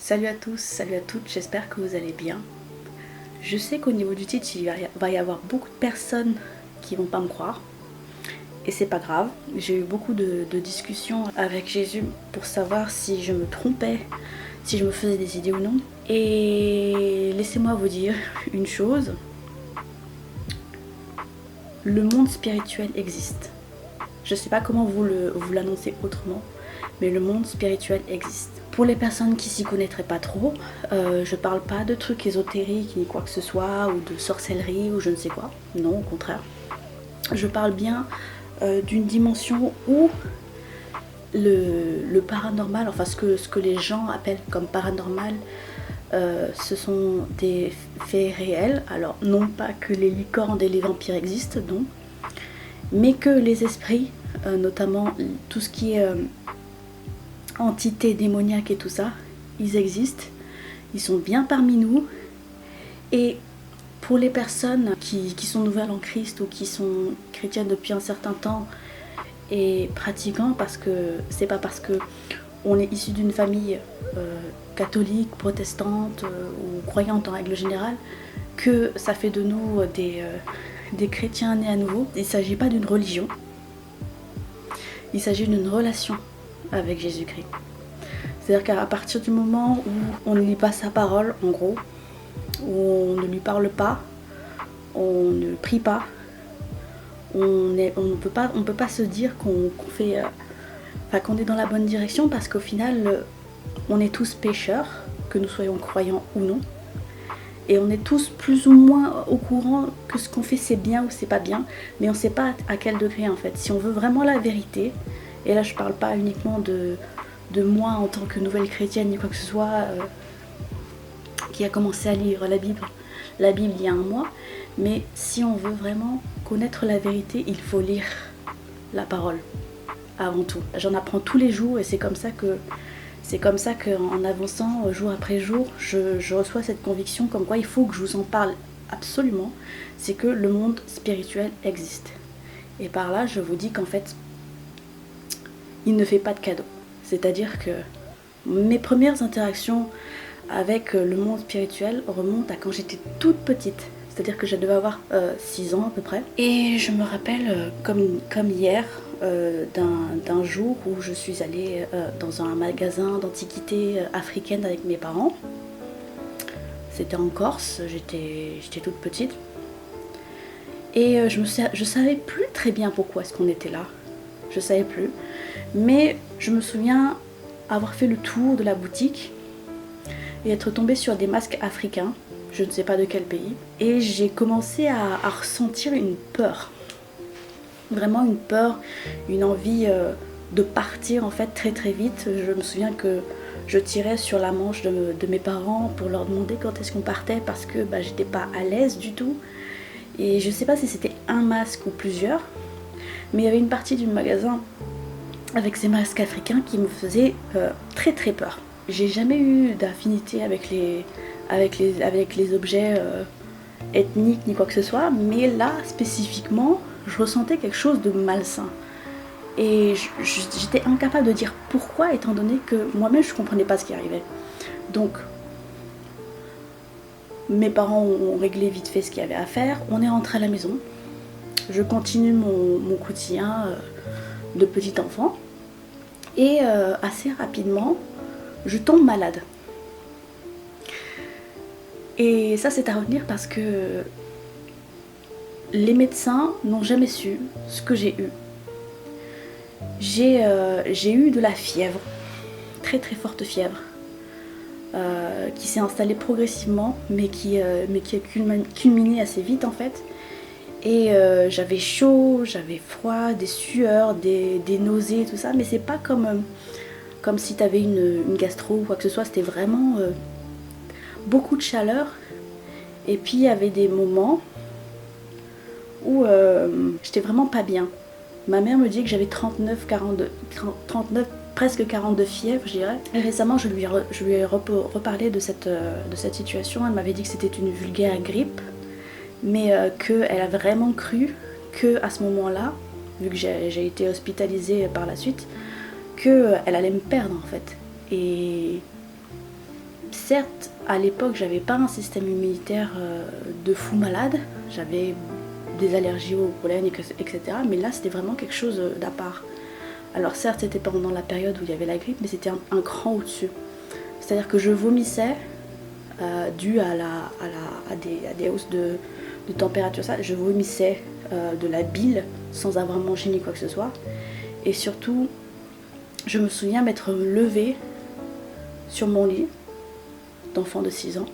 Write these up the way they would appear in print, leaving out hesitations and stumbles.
Salut à tous, salut à toutes, j'espère que vous allez bien. Je sais qu'au niveau du titre, il va y avoir beaucoup de personnes qui vont pas me croire. Et c'est pas grave, j'ai eu beaucoup de discussions avec Jésus pour savoir si je me trompais, si je me faisais des idées ou non. Et laissez-moi vous dire une chose, le monde spirituel existe. Je sais pas comment vous l'annoncez autrement, mais le monde spirituel existe. Pour les personnes qui s'y connaîtraient pas trop, je parle pas de trucs ésotériques ni quoi que ce soit, ou de sorcellerie ou je ne sais quoi. Non, au contraire. Je parle bien d'une dimension où le paranormal, enfin ce que les gens appellent comme paranormal, ce sont des faits réels. Alors non pas que les licornes et les vampires existent, non, mais que les esprits, notamment tout ce qui est entités démoniaques et tout ça, ils existent, ils sont bien parmi nous. Et pour les personnes qui sont nouvelles en Christ ou qui sont chrétiennes depuis un certain temps et pratiquants, parce que c'est pas parce que on est issu d'une famille catholique, protestante ou croyante en règle générale que ça fait de nous des chrétiens nés à nouveau. Il ne s'agit pas d'une religion, il s'agit d'une relation avec Jésus-Christ. C'est-à-dire qu'à partir du moment où on ne lit pas sa parole, en gros, où on ne lui parle pas, on ne prie pas, on ne peut pas se dire qu'on est dans la bonne direction, parce qu'au final, on est tous pécheurs, que nous soyons croyants ou non. Et on est tous plus ou moins au courant que ce qu'on fait c'est bien ou c'est pas bien, mais on ne sait pas à quel degré en fait. Si on veut vraiment la vérité, et là je parle pas uniquement de moi en tant que nouvelle chrétienne ni quoi que ce soit, qui a commencé à lire la Bible il y a un mois, mais si on veut vraiment connaître la vérité, il faut lire la parole avant tout. J'en apprends tous les jours et c'est comme ça qu'en avançant jour après jour, je reçois cette conviction comme quoi il faut que je vous en parle absolument, c'est que le monde spirituel existe. Et par là, je vous dis qu'en fait, il ne fait pas de cadeaux. C'est-à-dire que mes premières interactions avec le monde spirituel remontent à quand j'étais toute petite. C'est-à-dire que je devais avoir 6 ans à peu près. Et je me rappelle comme hier d'un jour où je suis allée dans un magasin d'antiquités africaines avec mes parents. C'était en Corse, j'étais toute petite. Et je savais plus très bien pourquoi est-ce qu'on était là. Je savais plus. Mais je me souviens avoir fait le tour de la boutique et être tombée sur des masques africains, je ne sais pas de quel pays, et j'ai commencé à ressentir une peur, vraiment une peur, une envie de partir en fait très très vite. Je me souviens que je tirais sur la manche de mes parents pour leur demander quand est-ce qu'on partait, parce que j'étais pas à l'aise du tout, et je sais pas si c'était un masque ou plusieurs, mais il y avait une partie du magasin avec ces masques africains qui me faisaient très très peur. J'ai jamais eu d'affinité avec les objets ethniques ni quoi que ce soit, mais là spécifiquement, je ressentais quelque chose de malsain. Et j'étais incapable de dire pourquoi, étant donné que moi-même je comprenais pas ce qui arrivait. Donc, mes parents ont réglé vite fait ce qu'il y avait à faire, on est rentré à la maison, je continue mon quotidien de petit enfant, et assez rapidement, je tombe malade. Et ça c'est à retenir parce que les médecins n'ont jamais su ce que j'ai eu. J'ai eu de la fièvre, très très forte fièvre, qui s'est installée progressivement, mais qui a culminé assez vite en fait. Et j'avais chaud, j'avais froid, des sueurs, des nausées, tout ça, mais c'est pas comme si t'avais une gastro ou quoi que ce soit, c'était vraiment beaucoup de chaleur. Et puis il y avait des moments où j'étais vraiment pas bien. Ma mère me dit que j'avais 39, presque 42 fièvres, je dirais. Et récemment, je lui ai reparlé de cette situation. Elle m'avait dit que c'était une vulgaire grippe, mais qu'elle a vraiment cru qu'à ce moment-là, vu que j'ai été hospitalisée par la suite, qu'elle allait me perdre en fait. Et certes, à l'époque, j'avais pas un système immunitaire de fou malade. J'avais des allergies au pollen, etc. Mais là, c'était vraiment quelque chose d'à part. Alors certes, c'était pendant la période où il y avait la grippe, mais c'était un cran au-dessus. C'est-à-dire que je vomissais dû à des hausses de température. Ça, je vomissais de la bile sans avoir mangé ni quoi que ce soit. Et surtout, je me souviens m'être levée sur mon lit d'enfant de 6 ans.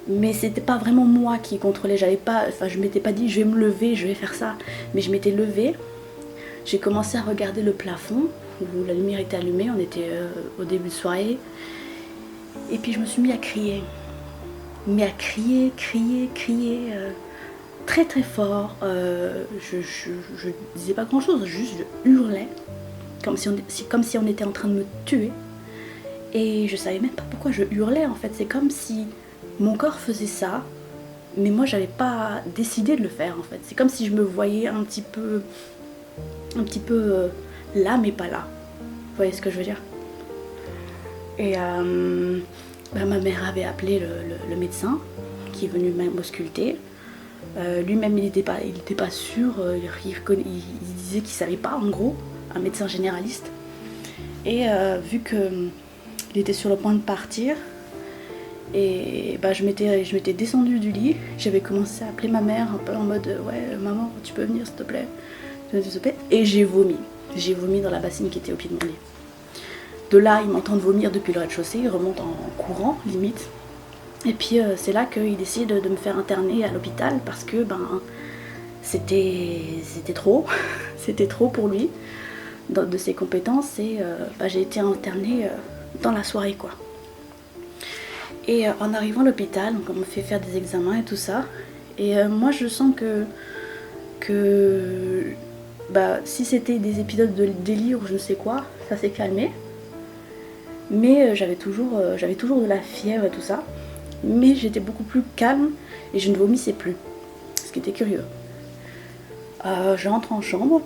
Mais c'était pas vraiment moi qui contrôlais, je m'étais pas dit je vais me lever, je vais faire ça. Mais je m'étais levée, j'ai commencé à regarder le plafond où la lumière était allumée, on était au début de soirée. Et puis je me suis mis à crier. Mais à crier, très très fort. Je disais pas grand chose, juste je hurlais. Comme si on était en train de me tuer. Et je savais même pas pourquoi je hurlais en fait. C'est comme si mon corps faisait ça, mais moi j'avais pas décidé de le faire en fait. C'est comme si je me voyais un petit peu là mais pas là. Vous voyez ce que je veux dire? Et ma mère avait appelé le médecin qui est venu m'ausculter. Lui-même il était pas sûr, il disait qu'il savait pas en gros, un médecin généraliste. Et vu que il était sur le point de partir, et je m'étais descendue du lit, j'avais commencé à appeler ma mère un peu en mode ouais maman tu peux venir s'il te plaît, et j'ai vomi dans la bassine qui était au pied de mon lit. De là ils m'entendent vomir depuis le rez-de-chaussée, ils remontent en courant limite, et puis c'est là qu'ils décident de me faire interner à l'hôpital parce que c'était trop c'était trop pour lui de ses compétences, et j'ai été internée dans la soirée quoi. Et en arrivant à l'hôpital, on me fait faire des examens et tout ça. Et moi je sens que si c'était des épisodes de délire ou je ne sais quoi, ça s'est calmé. Mais j'avais toujours de la fièvre et tout ça. Mais j'étais beaucoup plus calme et je ne vomissais plus. Ce qui était curieux. Je rentre en chambre.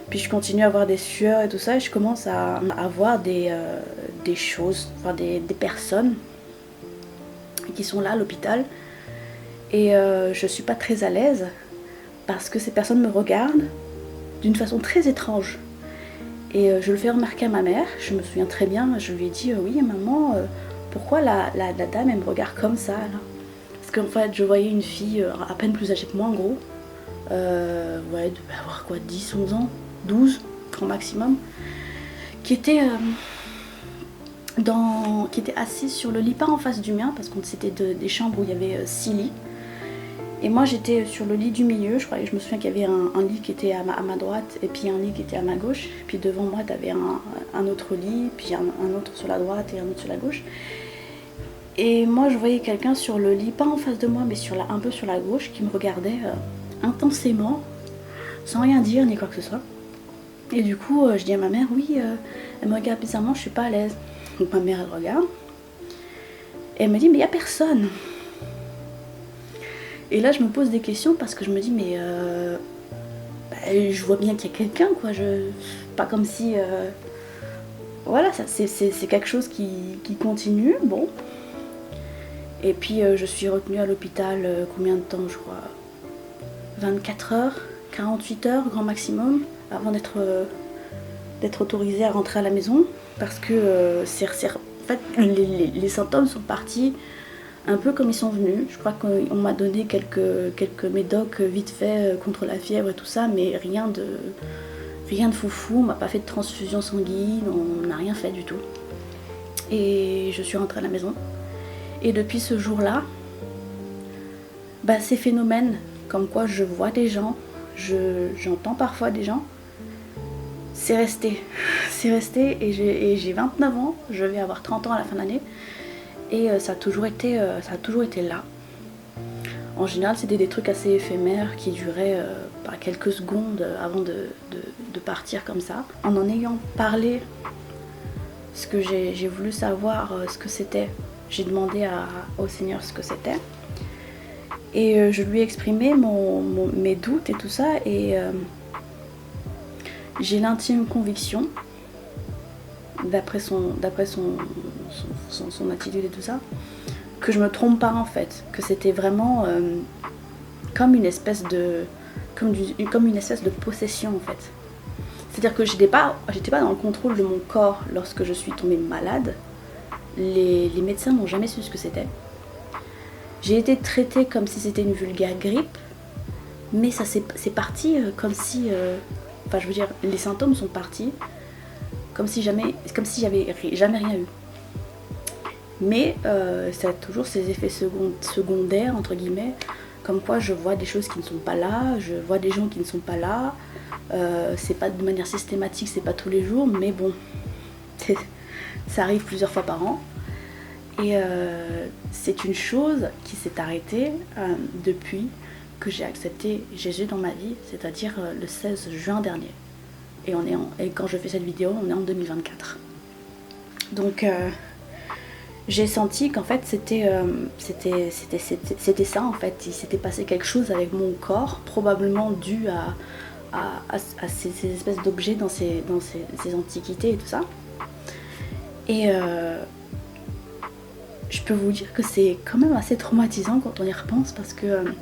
Puis je continue à avoir des sueurs et tout ça, et je commence à avoir des choses, enfin des personnes qui sont là à l'hôpital. Et je suis pas très à l'aise parce que ces personnes me regardent d'une façon très étrange. Et je le fais remarquer à ma mère, je me souviens très bien, je lui ai dit oui maman, pourquoi la dame elle me regarde comme ça là? Parce qu'en fait je voyais une fille à peine plus âgée que moi en gros, ouais, devait avoir quoi, 10, 11 ans, 12 grand maximum, qui était assise sur le lit, pas en face du mien parce que c'était des chambres où il y avait 6 lits, et moi j'étais sur le lit du milieu. Je me souviens qu'il y avait un lit qui était à ma droite et puis un lit qui était à ma gauche, puis devant moi t'avais un autre lit, puis un autre sur la droite et un autre sur la gauche. Et moi je voyais quelqu'un sur le lit, pas en face de moi mais un peu sur la gauche, qui me regardait intensément, sans rien dire ni quoi que ce soit. Et du coup je dis à ma mère oui, elle me regarde bizarrement, je suis pas à l'aise. Donc ma mère elle regarde et elle me dit mais il y a personne. Et là je me pose des questions parce que je me dis mais je vois bien qu'il y a quelqu'un quoi, pas comme si voilà, ça c'est quelque chose qui continue. Bon, et puis je suis retenue à l'hôpital combien de temps, je crois 24 heures, 48 heures grand maximum avant d'être autorisée à rentrer à la maison, parce que en fait les symptômes sont partis un peu comme ils sont venus. Je crois qu'on m'a donné quelques médocs vite fait contre la fièvre et tout ça, mais rien de foufou. On m'a pas fait de transfusion sanguine, on n'a rien fait du tout. Et je suis rentrée à la maison. Et depuis ce jour-là, ces phénomènes comme quoi je vois des gens, j'entends parfois des gens, c'est resté. C'est resté, et j'ai 29 ans, je vais avoir 30 ans à la fin de l'année. Et ça a toujours été là. En général, c'était des trucs assez éphémères qui duraient quelques secondes avant de partir comme ça. En ayant parlé, ce que j'ai voulu savoir ce que c'était, j'ai demandé au Seigneur ce que c'était. Et je lui ai exprimé mes doutes et tout ça. Et j'ai l'intime conviction, d'après son attitude et tout ça, que je me trompe pas en fait, que c'était vraiment comme une espèce de comme une espèce de possession en fait. C'est-à-dire que j'étais pas dans le contrôle de mon corps lorsque je suis tombée malade. Les médecins n'ont jamais su ce que c'était. J'ai été traitée comme si c'était une vulgaire grippe, mais ça c'est parti comme si... Enfin je veux dire, les symptômes sont partis comme si j'avais jamais rien eu. Mais ça a toujours ces effets secondaires, entre guillemets, comme quoi je vois des choses qui ne sont pas là, je vois des gens qui ne sont pas là. C'est pas de manière systématique, c'est pas tous les jours, mais bon, ça arrive plusieurs fois par an. Et c'est une chose qui s'est arrêtée depuis que j'ai accepté Jésus dans ma vie, c'est-à-dire le 16 juin dernier. Et quand je fais cette vidéo, on est en 2024. Donc j'ai senti qu'en fait c'était ça en fait. Il s'était passé quelque chose avec mon corps, probablement dû à ces espèces d'objets dans ces antiquités et tout ça. Et je peux vous dire que c'est quand même assez traumatisant quand on y repense, parce que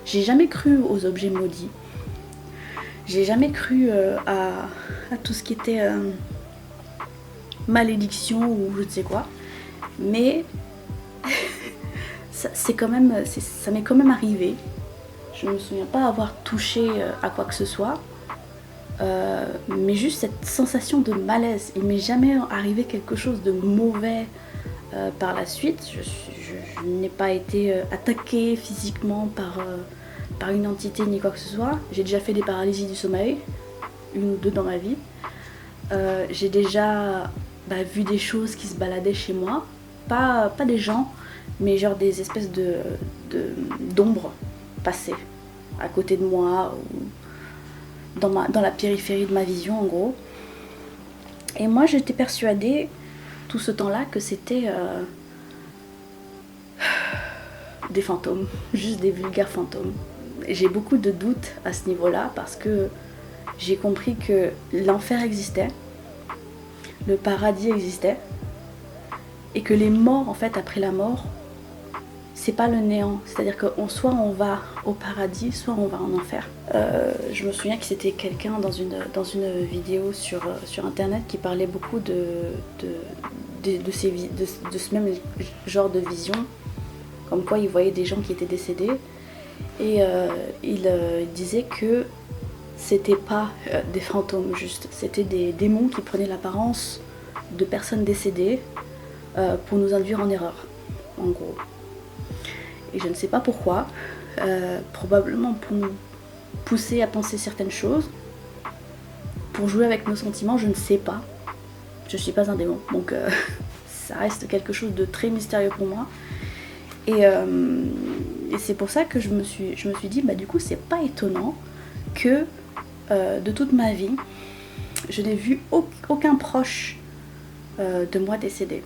j'ai jamais cru aux objets maudits. J'ai jamais cru à tout ce qui était malédiction ou je ne sais quoi. Mais ça m'est quand même arrivé. Je ne me souviens pas avoir touché à quoi que ce soit. Mais juste cette sensation de malaise. Il m'est jamais arrivé quelque chose de mauvais par la suite. Je n'ai pas été attaquée physiquement par une entité ni quoi que ce soit. J'ai déjà fait des paralysies du sommeil, 1 ou 2 dans ma vie. J'ai déjà vu des choses qui se baladaient chez moi. Pas des gens, mais genre des espèces d'ombres passées à côté de moi ou dans la périphérie de ma vision en gros. Et moi j'étais persuadée tout ce temps-là que c'était des fantômes, juste des vulgaires fantômes. J'ai beaucoup de doutes à ce niveau-là parce que j'ai compris que l'enfer existait, le paradis existait, et que les morts en fait après la mort, c'est pas le néant, c'est-à-dire que soit on va au paradis, soit on va en enfer. Je me souviens que c'était quelqu'un dans une vidéo sur internet qui parlait beaucoup de ce même genre de vision, comme quoi il voyait des gens qui étaient décédés, et il disait que c'était pas des fantômes juste, c'était des démons qui prenaient l'apparence de personnes décédées pour nous induire en erreur, en gros. Et je ne sais pas pourquoi, probablement pour nous pousser à penser certaines choses, pour jouer avec nos sentiments, je ne sais pas. Je suis pas un démon, donc ça reste quelque chose de très mystérieux pour moi. Et c'est pour ça que je me suis dit, du coup c'est pas étonnant que de toute ma vie, je n'ai vu aucun proche de moi décédé.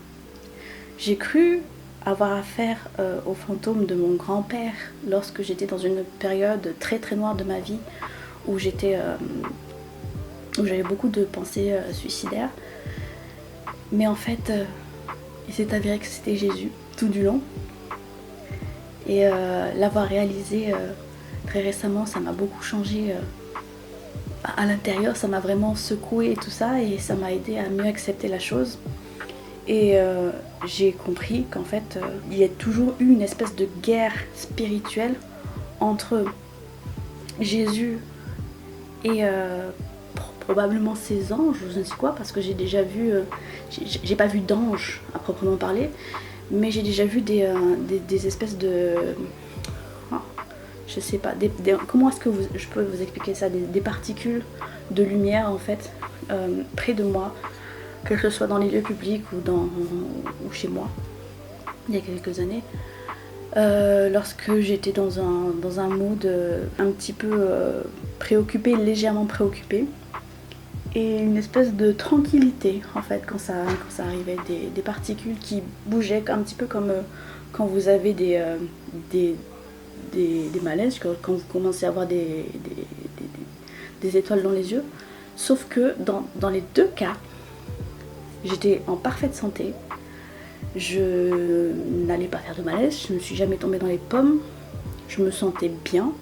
J'ai cru avoir affaire aux fantômes de mon grand-père lorsque j'étais dans une période très très noire de ma vie où j'avais beaucoup de pensées suicidaires. Mais en fait, il s'est avéré que c'était Jésus tout du long. Et l'avoir réalisé très récemment, ça m'a beaucoup changé à l'intérieur, ça m'a vraiment secoué et tout ça, et ça m'a aidé à mieux accepter la chose. Et j'ai compris qu'en fait, il y a toujours eu une espèce de guerre spirituelle entre Jésus et probablement ses anges, je ne sais quoi, parce que j'ai déjà vu, j'ai pas vu d'anges à proprement parler, mais j'ai déjà vu des espèces de... je sais pas, comment est-ce que je peux vous expliquer ça, des particules de lumière en fait, près de moi, que ce soit dans les lieux publics ou chez moi, il y a quelques années, lorsque j'étais dans un mood un petit peu préoccupé, légèrement préoccupé, et une espèce de tranquillité en fait quand ça arrivait, des particules qui bougeaient un petit peu comme quand vous avez des malaises, quand vous commencez à avoir des étoiles dans les yeux, sauf que dans les deux cas, J'étais en parfaite santé. Je n'allais pas faire de malaise, je ne suis jamais tombée dans les pommes. Je me sentais bien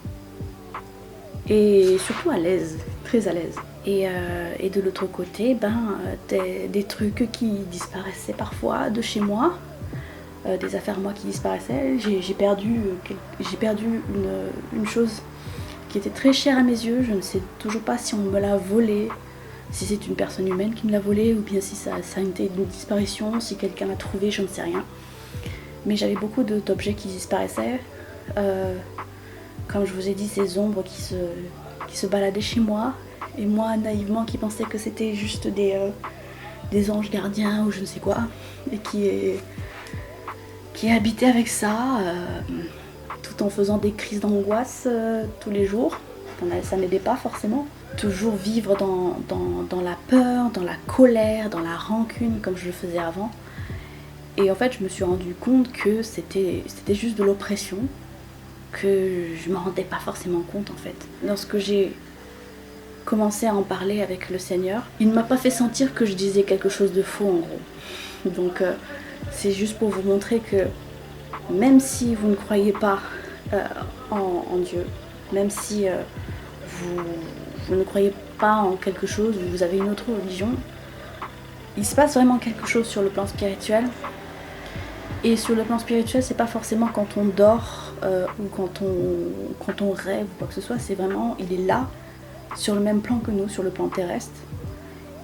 et surtout à l'aise, très à l'aise. Et de l'autre côté, des trucs qui disparaissaient parfois de chez moi, des affaires moi qui disparaissaient. J'ai perdu une chose qui était très chère à mes yeux. Je ne sais toujours pas si on me l'a volée, si c'est une personne humaine qui me l'a volée ou bien si ça a été une disparition, si quelqu'un l'a trouvé, je ne sais rien. Mais j'avais beaucoup d'objets qui disparaissaient. Comme je vous ai dit, ces ombres qui se baladaient chez moi. Et moi, naïvement, qui pensais que c'était juste des anges gardiens ou je ne sais quoi. Et qui habitait avec ça, tout en faisant des crises d'angoisse tous les jours. Ça n'aidait pas forcément. Toujours vivre dans la peur, dans la colère, dans la rancune comme je le faisais avant. Et en fait, je me suis rendu compte que c'était juste de l'oppression, que je me rendais pas forcément compte en fait. Lorsque j'ai commencé à en parler avec le Seigneur, il ne m'a pas fait sentir que je disais quelque chose de faux en gros. Donc c'est juste pour vous montrer que même si vous ne croyez pas en Dieu, même si vous ne croyez pas en quelque chose, vous avez une autre religion, il se passe vraiment quelque chose sur le plan spirituel. Et sur le plan spirituel, c'est pas forcément quand on dort ou quand on rêve ou quoi que ce soit, c'est vraiment, il est là, sur le même plan que nous, sur le plan terrestre.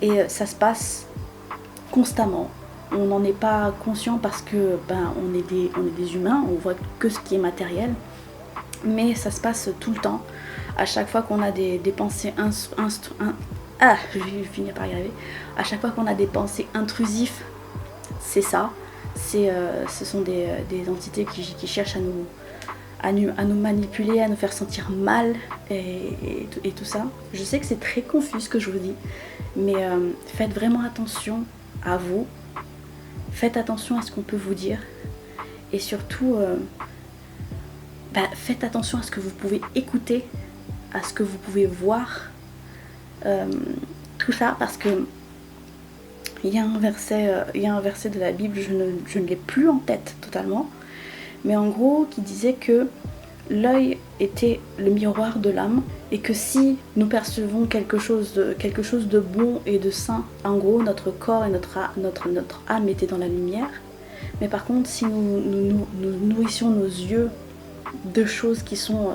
Et ça se passe constamment. On n'en est pas conscient parce que on est des humains, on voit que ce qui est matériel. Mais ça se passe tout le temps. À chaque fois qu'on a des pensées je vais finir par y arriver. À chaque fois qu'on a des pensées intrusives, c'est ça. Ce sont des entités qui cherchent à nous manipuler, à nous faire sentir mal et tout ça. Je sais que c'est très confus ce que je vous dis, mais faites vraiment attention à vous. Faites attention à ce qu'on peut vous dire. Et surtout, faites attention à ce que vous pouvez écouter, à ce que vous pouvez voir. Tout ça parce que il y a un verset de la Bible, je ne l'ai plus en tête totalement, mais en gros qui disait que l'œil était le miroir de l'âme et que si nous percevons quelque chose de bon et de sain, en gros notre corps et notre âme étaient dans la lumière, mais par contre si nous nourrissions nos yeux de choses qui sont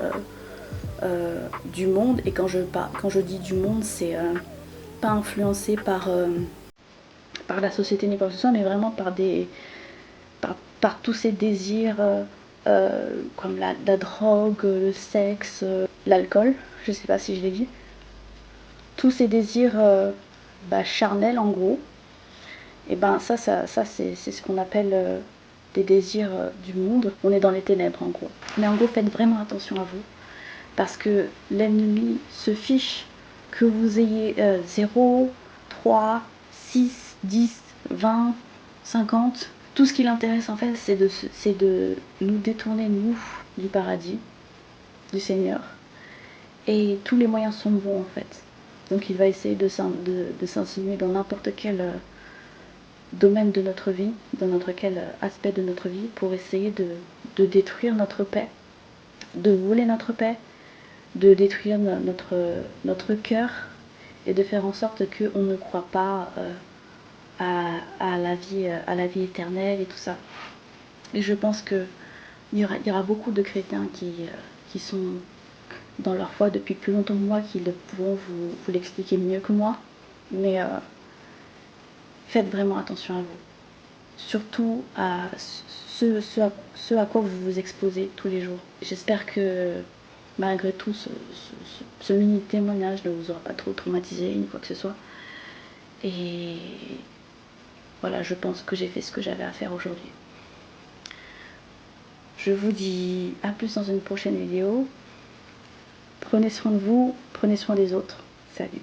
du monde, et quand je dis du monde, c'est pas influencé par la société ni quoi que ce soit, mais vraiment par tous ces désirs comme la drogue, le sexe, l'alcool, je sais pas si je l'ai dit, tous ces désirs charnels en gros, et ça c'est ce qu'on appelle des désirs du monde. On est dans les ténèbres en gros. Mais en gros, faites vraiment attention à vous, parce que l'ennemi se fiche que vous ayez 0, 3, 6, 10, 20, 50. Tout ce qui l'intéresse en fait, c'est de nous détourner, nous, du paradis, du Seigneur. Et tous les moyens sont bons en fait. Donc il va essayer de s'insinuer dans n'importe quel domaine de notre vie, dans n'importe quel aspect de notre vie, pour essayer de détruire notre paix, de voler notre paix, de détruire notre cœur et de faire en sorte qu'on ne croit pas à la vie éternelle et tout ça. Et je pense qu'il y aura beaucoup de chrétiens qui sont dans leur foi depuis plus longtemps que moi, qui pourront vous l'expliquer mieux que moi. Mais faites vraiment attention à vous. Surtout à ce à quoi vous vous exposez tous les jours. J'espère que malgré tout, ce mini témoignage ne vous aura pas trop traumatisé ni quoi que ce soit. Et voilà, je pense que j'ai fait ce que j'avais à faire aujourd'hui. Je vous dis à plus dans une prochaine vidéo. Prenez soin de vous, prenez soin des autres. Salut.